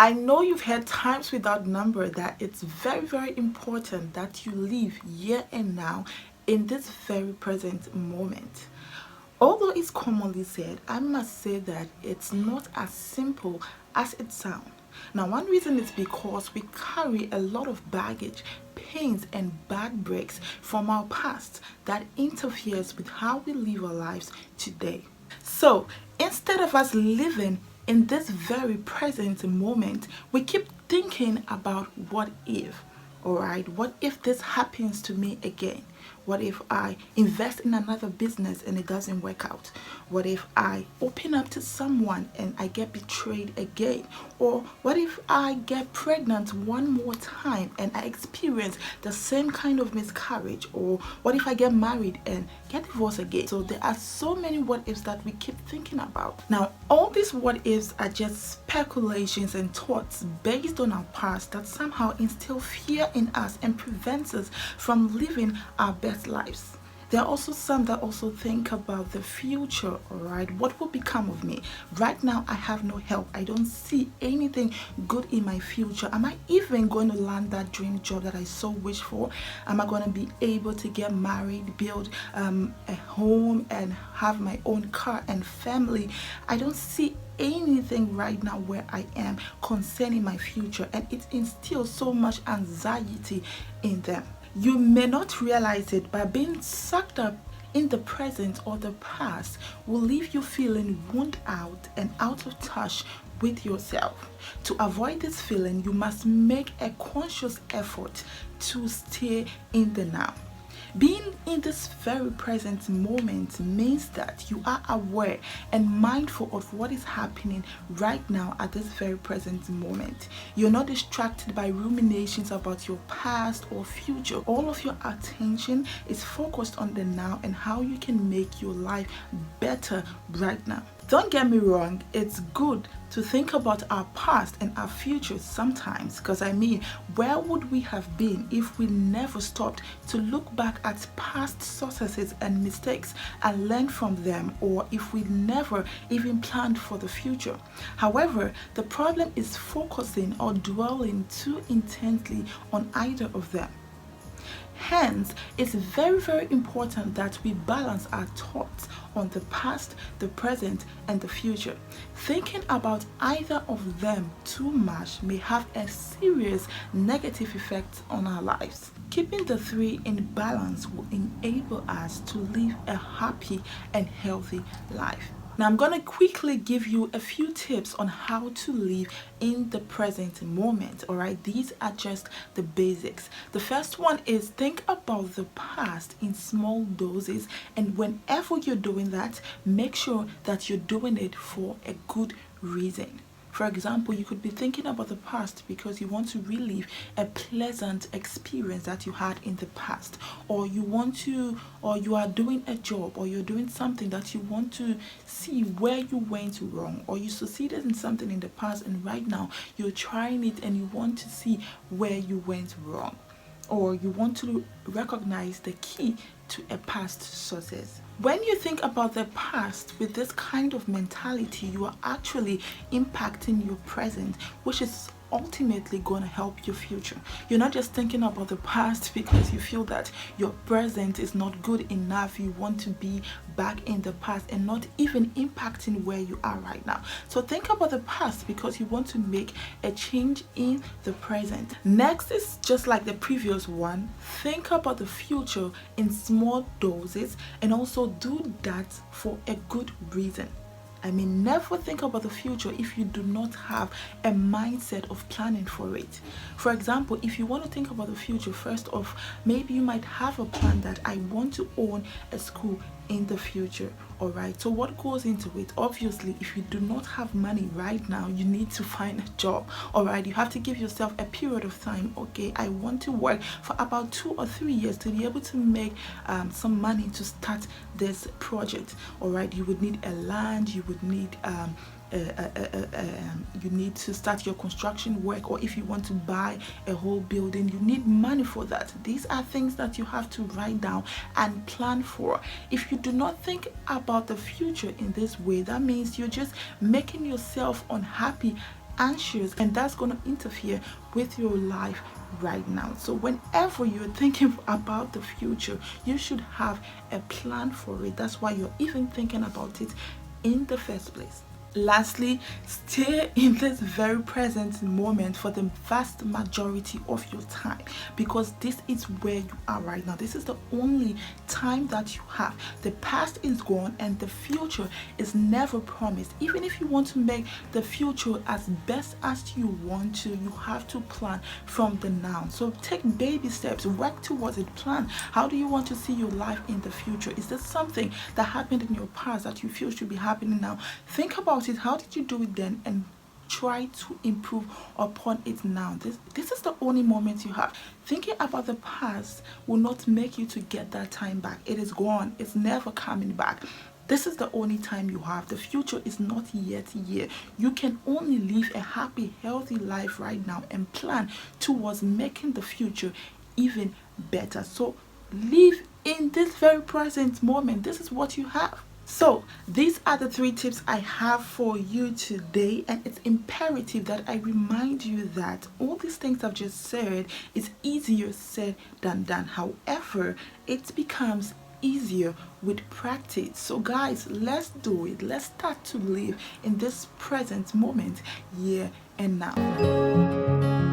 I know you've heard times without number that it's very, very important that you live here and now in this very present moment. Although it's commonly said, I must say that it's not as simple as it sounds. Now, one reason is because we carry a lot of baggage, pains, and bad breaks from our past that interferes with how we live our lives today. So, instead of us living in this very present moment, we keep thinking about what if. Alright, what if this happens to me again? What if I invest in another business and it doesn't work out? What if I open up to someone and I get betrayed again? Or what if I get pregnant one more time and I experience the same kind of miscarriage? Or what if I get married and get divorced again? So there are so many what ifs that we keep thinking about. Now, all these what ifs are just speculations and thoughts based on our past that somehow instill fear in us and prevents us from living our best lives. There are also some that also think about the future. All right, what will become of me? Right now I have no help. I don't see anything good in my future. Am I even going to land that dream job that I so wish for? Am I going to be able to get married, build a home, and have my own car and family? I don't see anything right now where I am concerning my future, and it instills so much anxiety in them. You may not realize it, but being sucked up in the present or the past will leave you feeling worn out and out of touch with yourself. To avoid this feeling, you must make a conscious effort to stay in the now. Being in this very present moment means that you are aware and mindful of what is happening right now at this very present moment. You're not distracted by ruminations about your past or future. All of your attention is focused on the now and how you can make your life better right now. Don't get me wrong, it's good to think about our past and our future sometimes, because I mean, where would we have been if we never stopped to look back at past successes and mistakes and learn from them, or if we never even planned for the future? However, the problem is focusing or dwelling too intensely on either of them. Hence, it's very, very important that we balance our thoughts on the past, the present, and the future. Thinking about either of them too much may have a serious negative effect on our lives. Keeping the three in balance will enable us to live a happy and healthy life. Now, I'm going to quickly give you a few tips on how to live in the present moment. All right, these are just the basics. The first one is think about the past in small doses, and whenever you're doing that, make sure that you're doing it for a good reason. For example, you could be thinking about the past because you want to relive a pleasant experience that you had in the past, or you are doing a job, or you're doing something that you want to see where you went wrong, or you succeeded in something in the past and right now you're trying it and you want to see where you went wrong, or you want to recognize the key to a past success. When you think about the past with this kind of mentality, you are actually impacting your present, which is ultimately going to help your future. You're not just thinking about the past because you feel that your present is not good enough. You want to be back in the past and not even impacting where you are right now. So think about the past because you want to make a change in the present. Next is just like the previous one. Think about the future in small doses and also do that for a good reason. I mean, never think about the future if you do not have a mindset of planning for it. For example, if you want to think about the future, first off, maybe you might have a plan that I want to own a school in the future. All right, so what goes into it? Obviously, if you do not have money right now, you need to find a job. All right, you have to give yourself a period of time. Okay, I want to work for about 2 or 3 years to be able to make some money to start this project. All right, you would need a land, you would need you need to start your construction work, or if you want to buy a whole building, you need money for that. These are things that you have to write down and plan for. If you do not think about the future in this way, that means you're just making yourself unhappy anxious, and that's going to interfere with your life right now. So whenever you're thinking about the future, you should have a plan for it. That's why you're even thinking about it in the first place. Lastly, stay in this very present moment for the vast majority of your time, because this is where you are right now. This is the only time that you have. The past is gone and the future is never promised. Even if you want to make the future as best as you want to, you have to plan from the now. So take baby steps, work towards it, plan. How do you want to see your life in the future? Is there something that happened in your past that you feel should be happening now? Think about it. How did you do it then, and try to improve upon it now. This is the only moment you have. Thinking about the past will not make you to get that time back. It is gone. It's never coming back. This is the only time you have. The future is not yet here. You can only live a happy, healthy life right now and plan towards making the future even better. So live in this very present moment. This is what you have. So these are the 3 tips I have for you today, and it's imperative that I remind you that all these things I've just said is easier said than done. However, it becomes easier with practice. So guys, let's do it. Let's start to live in this present moment, here and now.